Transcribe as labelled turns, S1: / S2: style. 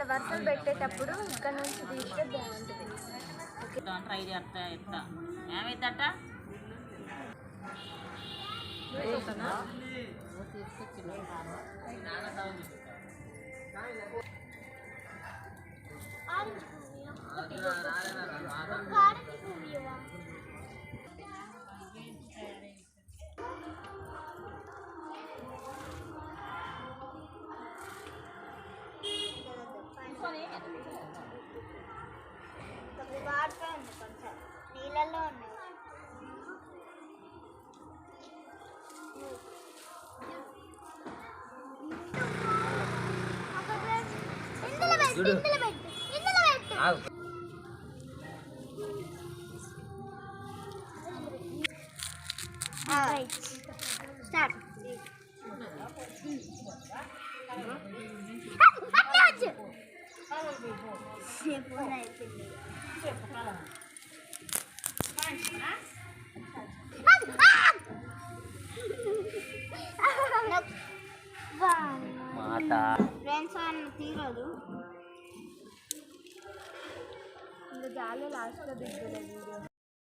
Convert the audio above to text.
S1: ఇట్లా వరుసలు పెట్టేటప్పుడు ఇక్కడ నుంచి తీస్తే బాగుంటుంది.
S2: ట్రై చేస్తా ఎత్తా ఏమైందట
S1: నీళ్ళల్లో ఉన్నాయి. స్టార్ట్. ఫ్రెండ్స్ తీరదు ఇంకా జాలే లాస్ట్లో దిగ్గలేదు వీడియో.